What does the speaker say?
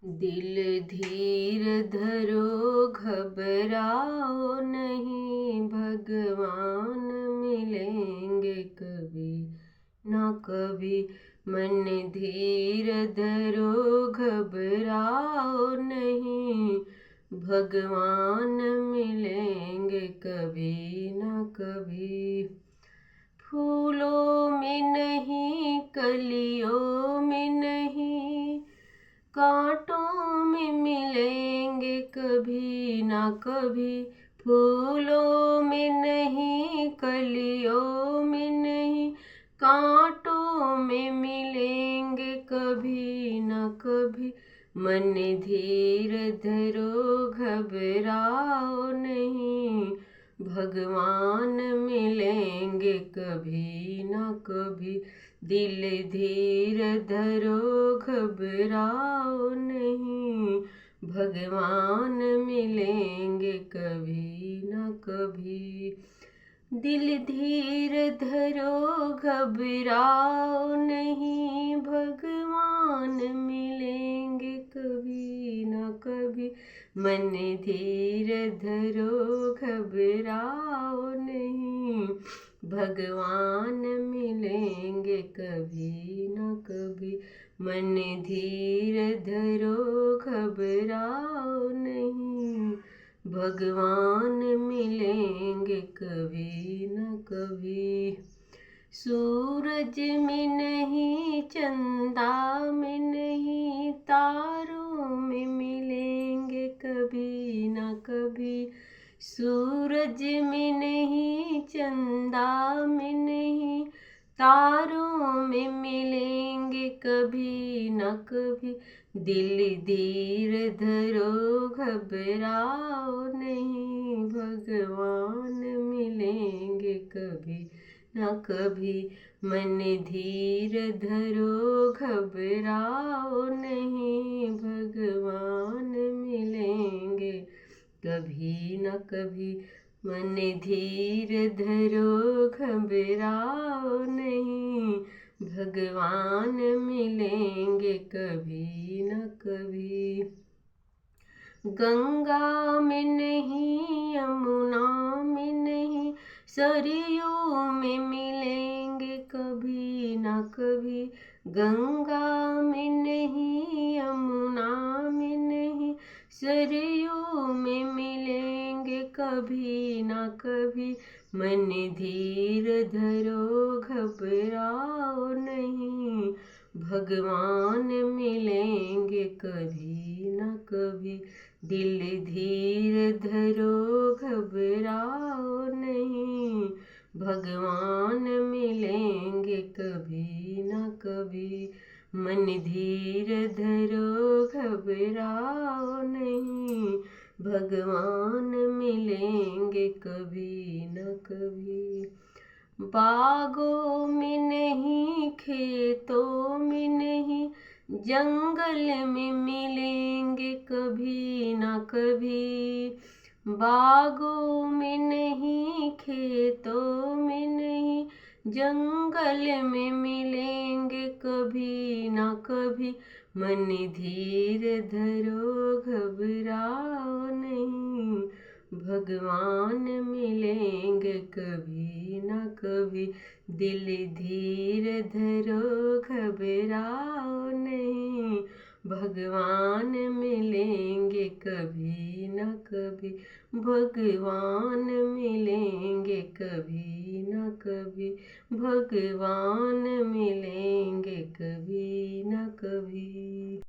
दिल धीर धरो घबराओ नहीं, भगवान मिलेंगे कभी ना कभी। मन धीर धरो घबराओ नहीं, भगवान मिलेंगे कभी ना कभी। फूलों में नहीं, कलियों में नहीं, कांटों में मिलेंगे कभी ना कभी। फूलों में नहीं, कलियों में नहीं, कांटों में मिलेंगे कभी ना कभी। मन धीर धरो घबराओ नहीं, भगवान मिलेंगे कभी ना कभी। दिल धीर धरो घबराओ नहीं, भगवान मिलेंगे कभी ना कभी। दिल धीर धरो घबराओ नहीं, भगवान मिलेंगे कभी ना कभी। मन धीर धरो घबराओ नहीं, भगवान मिलेंगे कभी ना कभी। मन धीर धरो घबराओ नहीं, भगवान मिलेंगे कभी न कभी। सूरज में नहीं, चंदा में नहीं, तारों में मिलेंगे कभी न कभी। सूरज में नहीं, चंदा में नहीं, तारों में मिलेंगे कभी न कभी। दिल धीर धरो घबराओ नहीं, भगवान मिलेंगे कभी न कभी। मन धीर धरो घबराओ नहीं, भगवान मिलेंगे कभी न कभी। मन धीर धरो घबराओ नहीं, भगवान मिलेंगे कभी न कभी। गंगा में नहीं, यमुना में नहीं, सरयू में मिलेंगे कभी ना कभी। गंगा में नहीं, यमुना में नहीं, सरयू में मिलेंगे कभी ना कभी। मन धीर धरो घबराओ नहीं, भगवान मिलेंगे कभी ना कभी। दिल धीर धरो घबराओ नहीं, भगवान मिलेंगे कभी ना कभी। मन धीर धरो घबराओ नहीं, भगवान मिलेंगे कभी न कभी। बागों में नहीं, खेतों में नहीं, जंगल में मिलेंगे कभी ना कभी। बागों में नहीं, खेतों में नहीं, जंगल में मिलेंगे कभी ना कभी। मन धीर धरो घबराओ नहीं, भगवान मिलेंगे कभी ना कभी। दिल धीर धरो घबराओ नहीं, भगवान मिलेंगे कभी ना कभी। भगवान मिलेंगे कभी ना कभी। भगवान मिलेंगे कभी ना कभी।